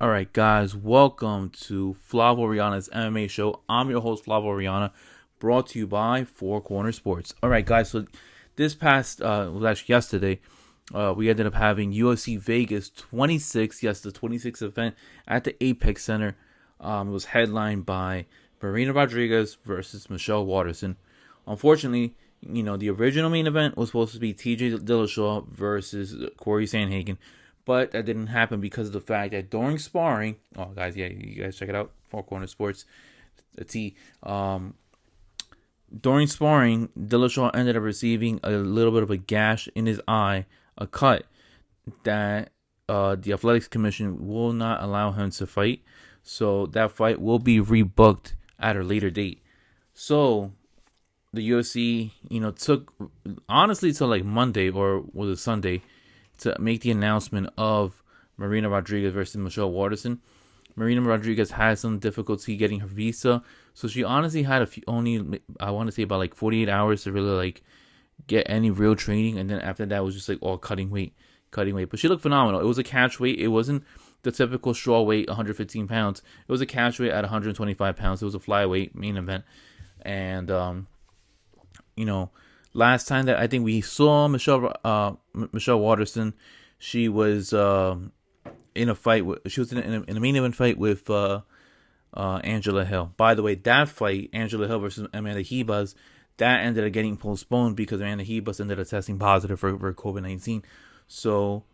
All right, guys, welcome to Flavo Rihanna's MMA show. I'm your host, Flavo Rihanna, brought to you by Four Corner Sports. All right, guys, so this past, was actually yesterday, we ended up having UFC Vegas 26, yes, the 26th event at the Apex Center. It was headlined by Marina Rodriguez versus Michelle Waterson. Unfortunately, the original main event was supposed to be TJ Dillashaw versus Corey Sandhagen. But that didn't happen because of the fact that during sparring, guys, yeah, you guys check it out, Four Corner Sports, the T. During sparring, Dillashaw ended up receiving a little bit of a gash in his eye, a cut that the Athletics Commission will not allow him to fight. So that fight will be rebooked at a later date. So the UFC, took honestly till like Monday or was it Sunday to make the announcement of Marina Rodriguez versus Michelle Waterson. Marina Rodriguez had some difficulty getting her visa, so she honestly had I want to say about like 48 hours to really like get any real training, and then after that was just like all cutting weight. But she looked phenomenal. It was a catch weight. It wasn't the typical straw weight, 115 pounds. It was a catch weight at 125 pounds. It was a flyweight main event, and last time that I think we saw Michelle Waterson, she was in a fight. She was in a main event fight with Angela Hill. By the way, that fight, Angela Hill versus Amanda Ribas, that ended up getting postponed because Amanda Ribas ended up testing positive for COVID-19. So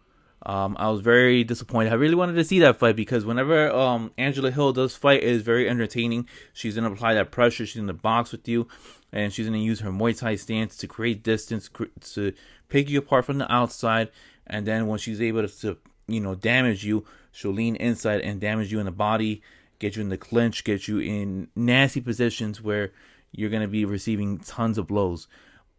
I was very disappointed. I really wanted to see that fight because whenever Angela Hill does fight, it is very entertaining. She's going to apply that pressure. She's going to box with you. And she's going to use her Muay Thai stance to create distance, to pick you apart from the outside. And then when she's able to damage you, she'll lean inside and damage you in the body, get you in the clinch, get you in nasty positions where you're going to be receiving tons of blows.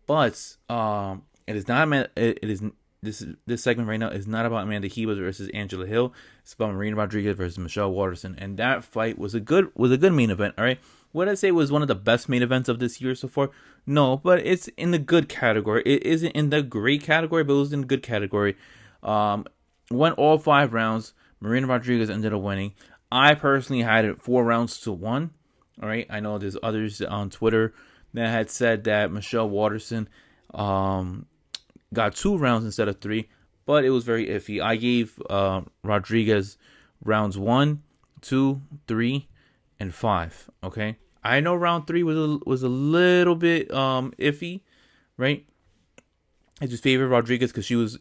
But it is not. It is this segment right now is not about Amanda Ribas versus Angela Hill. It's about Marina Rodriguez versus Michelle Waterson, and that fight was a good main event. All right. Would I say it was one of the best main events of this year so far? No, but it's in the good category. It isn't in the great category, but it was in the good category. Went all 5 rounds. Marina Rodriguez ended up winning. I personally had it 4 rounds to 1. All right. I know there's others on Twitter that had said that Michelle Waterson got 2 rounds instead of 3, but it was very iffy. I gave Rodriguez rounds 1, 2, 3, and 5. Okay, I know round 3 was a little bit iffy, right? I just favored Rodriguez because she was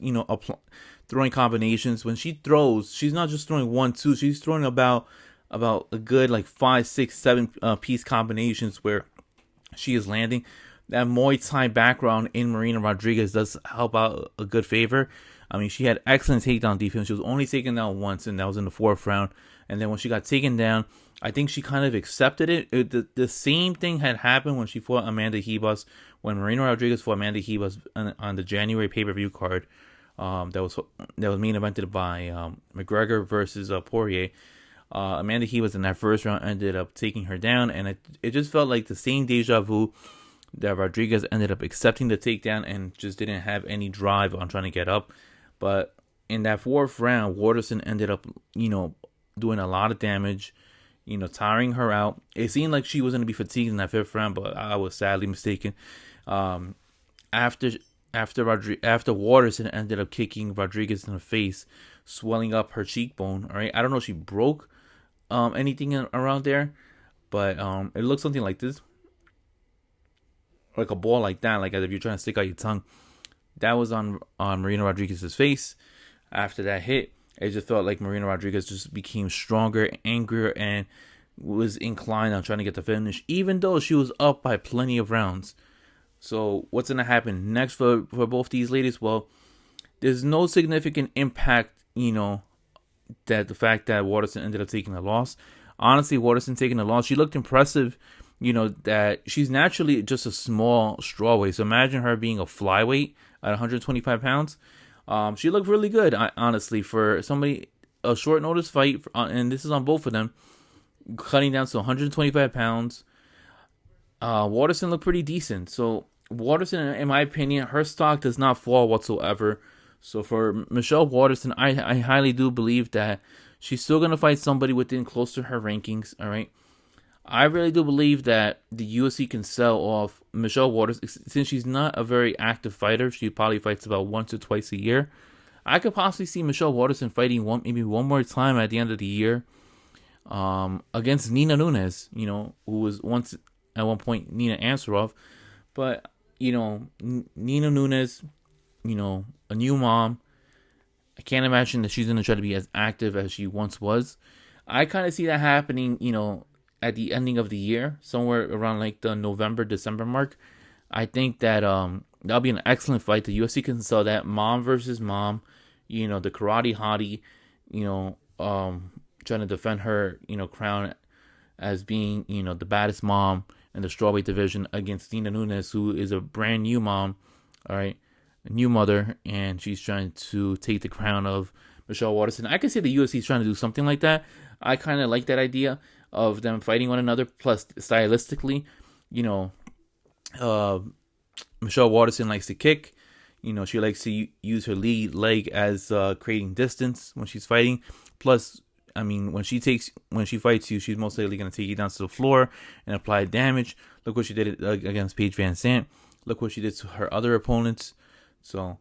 throwing combinations. When she throws, she's not just throwing 1, 2. She's throwing about a good like 5, 6, 7 piece combinations where she is landing. That Muay Thai background in Marina Rodriguez does help out a good favor. I mean, she had excellent takedown defense. She was only taken down once, and that was in the 4th round. And then when she got taken down, I think she kind of accepted it. The same thing had happened when she fought Amanda Ribas, when Marina Rodriguez fought Amanda Ribas on the January pay-per-view card. That was main evented by McGregor versus Poirier. Amanda Ribas in that 1st round ended up taking her down, and it just felt like the same deja vu that Rodriguez ended up accepting the takedown and just didn't have any drive on trying to get up. But in that 4th round, Waterson ended up, doing a lot of damage, tiring her out. It seemed like she was going to be fatigued in that 5th round, but I was sadly mistaken. After Waterson ended up kicking Rodriguez in the face, swelling up her cheekbone. All right, I don't know if she broke anything around there, but it looked something like this. Like a ball like that, like as if you're trying to stick out your tongue. That was on Marina Rodriguez's face. After that hit, it just felt like Marina Rodriguez just became stronger, angrier, and was inclined on trying to get the finish, even though she was up by plenty of rounds. So what's going to happen next for both these ladies? Well, there's no significant impact, that the fact that Waterson ended up taking a loss. Honestly, Waterson taking a loss, she looked impressive. That she's naturally just a small strawweight. So imagine her being a flyweight at 125 pounds. She looked really good, honestly, for somebody, a short notice fight, and this is on both of them, cutting down to 125 pounds. Waterson looked pretty decent. So Waterson, in my opinion, her stock does not fall whatsoever. So for Michelle Waterson, I highly do believe that She's still going to fight somebody within close to her rankings, all right? I really do believe that the UFC can sell off Michelle Waterson. Since she's not a very active fighter, she probably fights about once or twice a year. I could possibly see Michelle Waterson fighting maybe one more time at the end of the year against Nina Nunes, who was once at one point Nina Ansaroff. But, Nina Nunes, a new mom. I can't imagine that she's going to try to be as active as she once was. I kind of see that happening, at the ending of the year, somewhere around like the November, December mark. I think that that'll be an excellent fight. The UFC can sell that mom versus mom, the karate hottie, trying to defend her, crown as being, the baddest mom in the strawweight division against Nina Nunes, who is a brand new mom, all right, a new mother, and she's trying to take the crown of Michelle Waterson. I can see the UFC is trying to do something like that. I kind of like that idea of them fighting one another. Plus, stylistically, Michelle Waterson likes to kick. She likes to use her lead leg as creating distance when she's fighting. Plus, I mean, when she fights you, she's most likely going to take you down to the floor and apply damage. Look what she did against Paige Van Zandt. Look what she did to her other opponents. So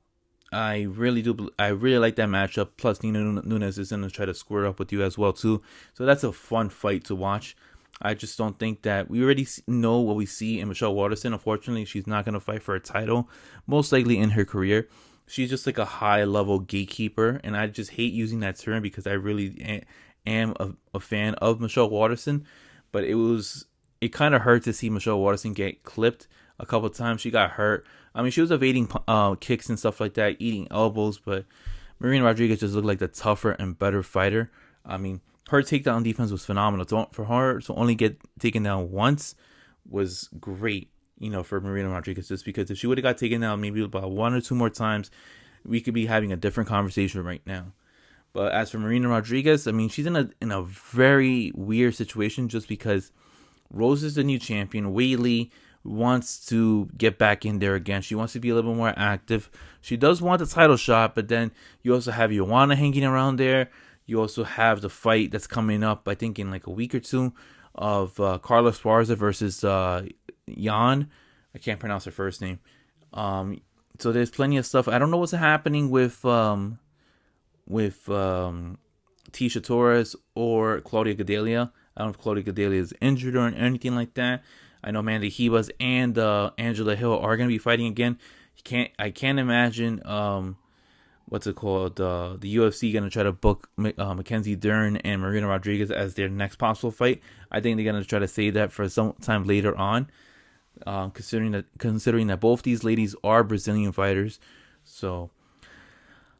I really like that matchup. Plus, Nina Nunes is going to try to square up with you as well too. So that's a fun fight to watch. I just don't think that we already know what we see in Michelle Waterson. Unfortunately, she's not going to fight for a title, most likely in her career. She's just like a high-level gatekeeper, and I just hate using that term because I really am a fan of Michelle Waterson. But it kind of hurt to see Michelle Waterson get clipped a couple of times. She got hurt. I mean, she was evading kicks and stuff like that, eating elbows, but Marina Rodriguez just looked like the tougher and better fighter. I mean, her takedown defense was phenomenal. For her to only get taken down once was great, for Marina Rodriguez, just because if she would have got taken down maybe about one or two more times, we could be having a different conversation right now. But as for Marina Rodriguez, I mean, she's in a very weird situation just because Rose is the new champion. Whaley wants to get back in there again. She wants to be a little bit more active. She does want the title shot, but then you also have Joanna hanging around there. You also have the fight that's coming up, I think, in like a week or two of Carla Esparza versus Jan. I can't pronounce her first name. So there's plenty of stuff. I don't know what's happening with Tisha Torres or Claudia Gadelha. I don't know if Claudia Gadelha is injured or anything like that. I know Amanda Ribas and Angela Hill are going to be fighting again. I can't imagine what's it called? The UFC going to try to book Mackenzie Dern and Marina Rodriguez as their next possible fight. I think they're going to try to save that for some time later on, considering that both these ladies are Brazilian fighters. So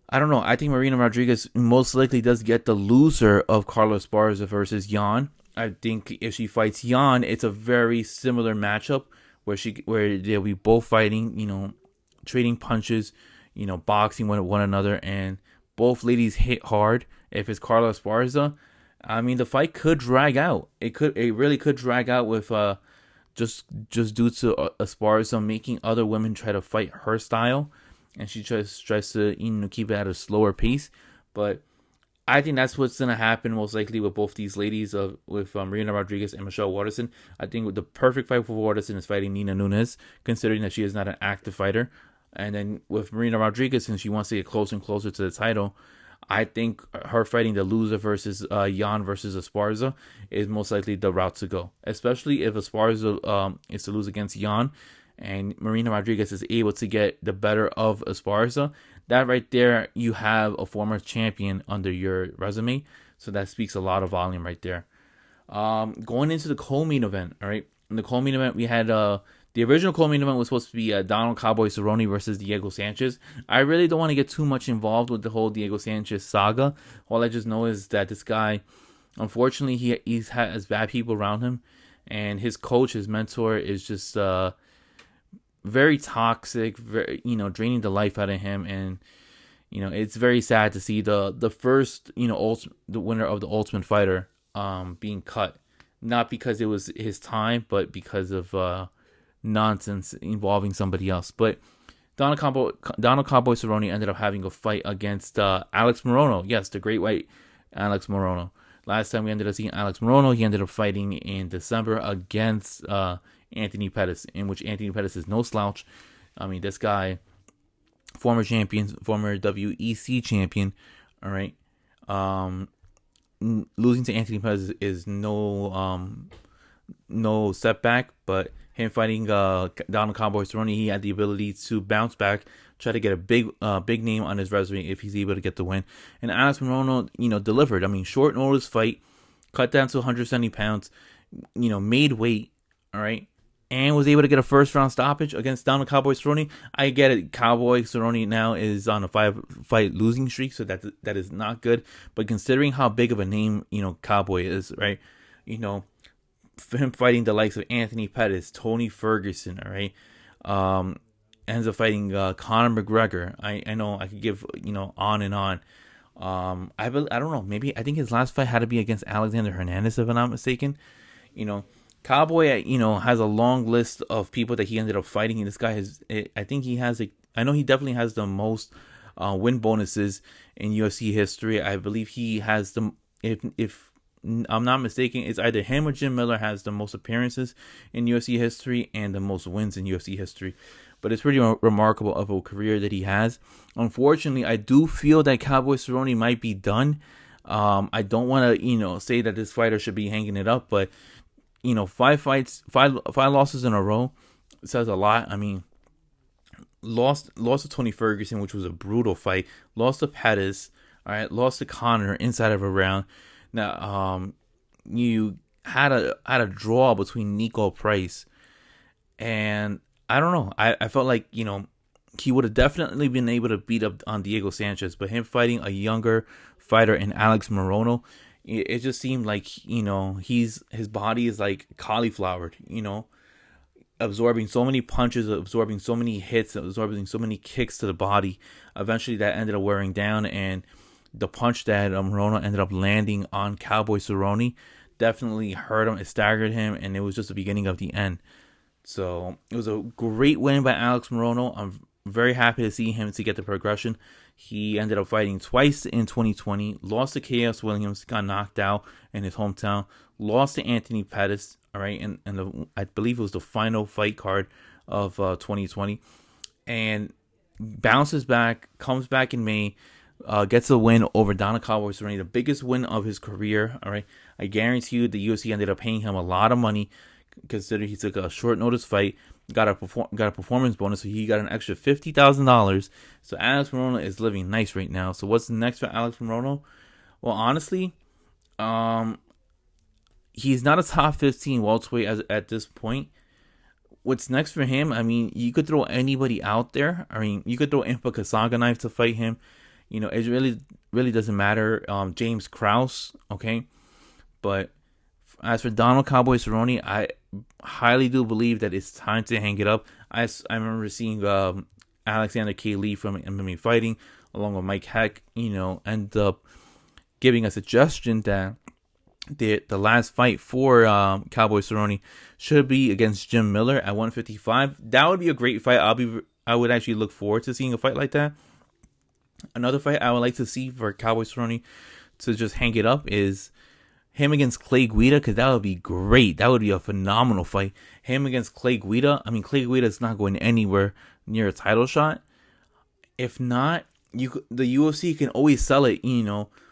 I don't know. I think Marina Rodriguez most likely does get the loser of Carla Esparza versus Jan. I think if she fights Jan, it's a very similar matchup where they'll be both fighting, trading punches, boxing one another, and both ladies hit hard. If it's Carla Esparza, I mean, the fight could drag out. It really could drag out with just due to Esparza making other women try to fight her style, and she tries to keep it at a slower pace. But I think that's what's going to happen most likely with both these ladies, with Marina Rodriguez and Michelle Waterson. I think the perfect fight for Waterson is fighting Nina Nunes, considering that she is not an active fighter. And then with Marina Rodriguez, since she wants to get closer and closer to the title, I think her fighting the loser versus Jan versus Esparza is most likely the route to go. Especially if Esparza is to lose against Jan and Marina Rodriguez is able to get the better of Esparza. That right there, you have a former champion under your resume. So that speaks a lot of volume right there. Going into the co-main event, all right? In the co-main event, we had the original co-main event was supposed to be Donald Cowboy Cerrone versus Diego Sanchez. I really don't want to get too much involved with the whole Diego Sanchez saga. All I just know is that this guy, unfortunately, he has bad people around him. And his coach, his mentor, is just very toxic, very, draining the life out of him. And, it's very sad to see the first, the winner of the Ultimate Fighter being cut. Not because it was his time, but because of nonsense involving somebody else. But Donald Cowboy Cerrone ended up having a fight against Alex Morono. Yes, the great white Alex Morono. Last time we ended up seeing Alex Morono, he ended up fighting in December against Anthony Pettis, in which Anthony Pettis is no slouch. I mean, this guy, former champion, former WEC champion, all right. Losing to Anthony Pettis is no setback, but him fighting Donald Cowboy Cerrone, he had the ability to bounce back, try to get a big name on his resume if he's able to get the win. And Alex Morono, delivered. I mean, short notice fight, cut down to 170 pounds, made weight, all right, and was able to get a first round stoppage against Donald Cowboy Cerrone. I get it. Cowboy Cerrone now is on a 5-fight losing streak, so that is not good. But considering how big of a name, Cowboy is, right, for him fighting the likes of Anthony Pettis, Tony Ferguson, all right, ends up fighting Conor McGregor. I know I could give on and on. I don't know. Maybe I think his last fight had to be against Alexander Hernandez, if I'm not mistaken. Cowboy, has a long list of people that he ended up fighting, and this guy I know he definitely has the most win bonuses in UFC history. I believe he has the, if I'm not mistaken, it's either him or Jim Miller has the most appearances in UFC history and the most wins in UFC history. But it's pretty remarkable of a career that he has. Unfortunately, I do feel that Cowboy Cerrone might be done. I don't want to, say that this fighter should be hanging it up, but 5 losses in a row says a lot. I mean, lost to Tony Ferguson, which was a brutal fight. Lost to Pettis. All right, lost to Conor inside of a round. Now, you had a draw between Nico Price, and I don't know. I felt like he would have definitely been able to beat up on Diego Sanchez, but him fighting a younger fighter in Alex Morono, it just seemed like his body is like cauliflowered, absorbing so many punches, absorbing so many hits, absorbing so many kicks to the body. Eventually that ended up wearing down, and the punch that Morono ended up landing on Cowboy Cerrone definitely hurt him. It staggered him, and it was just the beginning of the end. So it was a great win by Alex Morono. I'm very happy to see him to get the progression. He ended up fighting twice in 2020, lost to Chaos Williams, got knocked out in his hometown, lost to Anthony Pettis, all right, and I believe it was the final fight card of 2020, and bounces back, comes back in May, gets a win over Donald Cowboy Cerrone, the biggest win of his career, all right. I guarantee you the UFC ended up paying him a lot of money, considering he took a short notice fight, got a performance bonus, so he got an extra $50,000. So Alex Morono is living nice right now. So what's next for Alex Morono? Well, honestly, he's not a top 15 welterweight at this point. What's next for him? I mean, you could throw anybody out there. I mean, you could throw Impa Kasanganov to fight him. It really doesn't matter. James Krause, okay, but as for Donald Cowboy Cerrone, I highly do believe that it's time to hang it up. I remember seeing Alexander K. Lee from MMA Fighting, along with Mike Heck, end up giving a suggestion that the last fight for Cowboy Cerrone should be against Jim Miller at 155. That would be a great fight. I would actually look forward to seeing a fight like that. Another fight I would like to see for Cowboy Cerrone to just hang it up is him against Clay Guida, because that would be great. That would be a phenomenal fight. Him against Clay Guida. I mean, Clay Guida is not going anywhere near a title shot. If not, the UFC can always sell it.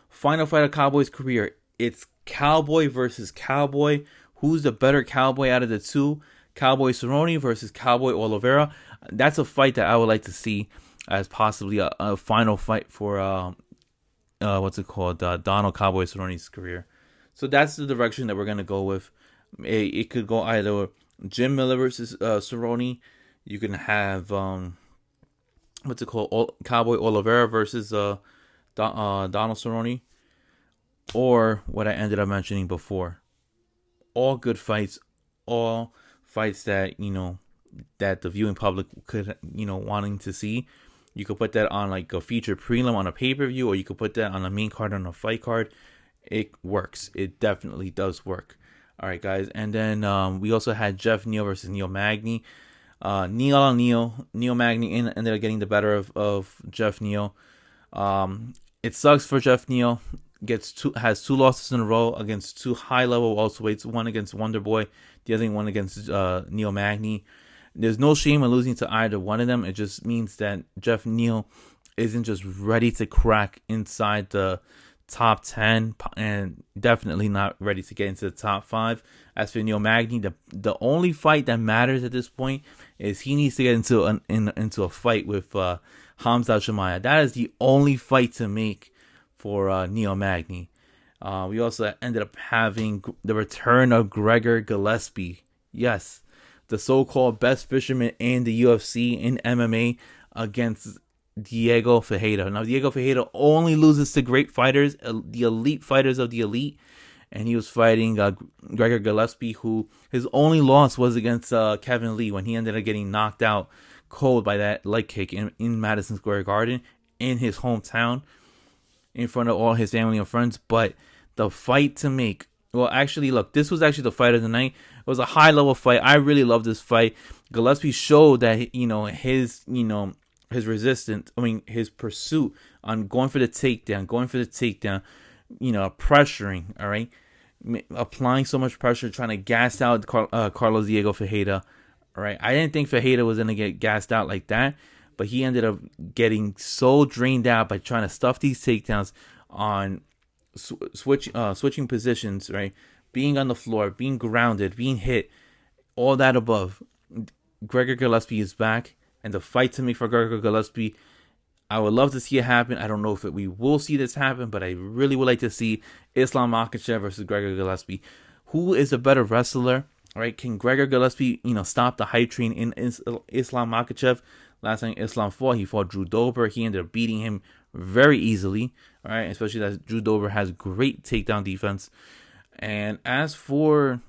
Final fight of Cowboy's career. It's Cowboy versus Cowboy. Who's the better Cowboy out of the two? Cowboy Cerrone versus Cowboy Oliveira. That's a fight that I would like to see as possibly a final fight for Donald Cowboy Cerrone's career. So that's the direction that we're going to go with. It could go either Jim Miller versus Cerrone. You can have, Cowboy Oliveira versus Donald Cerrone. Or what I ended up mentioning before. All good fights. All fights that, that the viewing public could, wanting to see. You could put that on like a feature prelim on a pay-per-view, or you could put that on a main card on a fight card. It works. It definitely does work. All right, guys. And then we also had Jeff Neal versus Neil Magny. Neil Magny ended up getting the better of Jeff Neal. It sucks for Jeff Neal has two losses in a row against two high level welterweights. One against Wonderboy, the other one against Neil Magny. There's no shame in losing to either one of them. It just means that Jeff Neal isn't just ready to crack inside the top 10 and definitely not ready to get into the top 5. As for Neil Magny, the only fight that matters at this point is he needs to get into a fight with Hamza Chimaev. That is the only fight to make for Neil Magny. We also ended up having the return of Gregor Gillespie. Yes, the so-called best fisherman in the UFC in MMA against Diego Ferreira. Now, Diego Ferreira only loses to great fighters, the elite fighters of the elite. And he was fighting Gregor Gillespie, who his only loss was against Kevin Lee when he ended up getting knocked out cold by that leg kick in Madison Square Garden in his hometown in front of all his family and friends. But the fight to make, well, actually, look, this was actually the fight of the night. It was a high-level fight. I really love this fight. Gillespie showed that, his resistance, his pursuit on going for the takedown, pressuring, all right? Applying so much pressure, trying to gas out Carlos Diego Ferreira, all right? I didn't think Ferreira was going to get gassed out like that, but he ended up getting so drained out by trying to stuff these takedowns on switching positions, right? Being on the floor, being grounded, being hit, all that above. Gregor Gillespie is back, and the fight to me for Gregor Gillespie, I would love to see it happen. I don't know if we will see this happen, but I really would like to see Islam Makhachev versus Gregor Gillespie. Who is a better wrestler? Right? Can Gregor Gillespie, stop the hype train in Islam Makhachev? Last time Islam fought, he fought Drew Dober. He ended up beating him very easily. All right, especially that Drew Dober has great takedown defense. And as for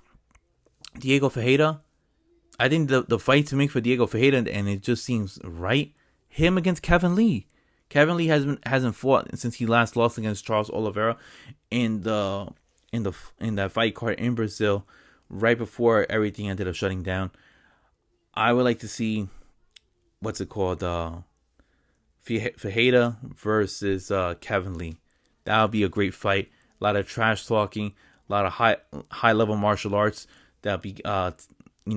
Diego Ferreira, I think the fight to make for Diego Ferreira, and it just seems right, him against Kevin Lee. Kevin Lee hasn't fought since he last lost against Charles Oliveira in that fight card in Brazil, right before everything ended up shutting down. I would like to see Ferreira versus Kevin Lee. That would be a great fight. A lot of trash talking, a lot of high level martial arts that'll be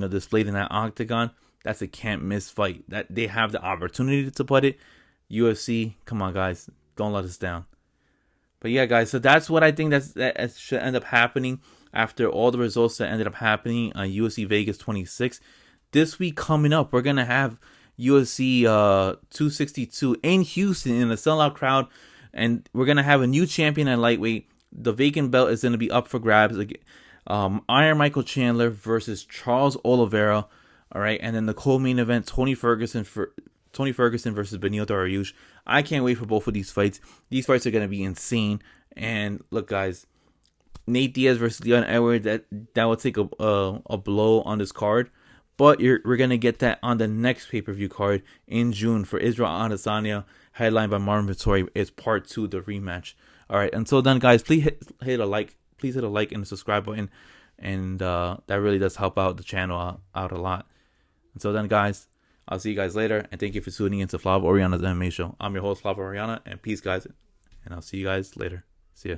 displayed in that octagon. That's a can't miss fight. That they have the opportunity to put it. UFC, come on guys, don't let us down. But yeah, guys, so that's what I think that should end up happening after all the results that ended up happening on UFC Vegas 26. This week coming up, we're gonna have UFC 262 in Houston in a sellout crowd, and we're gonna have a new champion at lightweight. The vacant belt is gonna be up for grabs. Iron Michael Chandler versus Charles Oliveira. All right, and then the co-main event, Tony Ferguson versus Benil Dariush. I can't wait for both of these fights. These fights are gonna be insane. And look, guys, Nate Diaz versus Leon Edwards, that will take a blow on this card, but we're gonna get that on the next pay-per-view card in June for Israel Adesanya, headlined by Marvin Vettori. It's part 2, the rematch. All right, until then, guys, please hit a like. Please hit a like and the subscribe button, and that really does help out the channel out a lot. Until then, guys, I'll see you guys later, and thank you for tuning into Flavio Orellana's MMA show. I'm your host, Flavio Orellana, and peace, guys, and I'll see you guys later. See ya.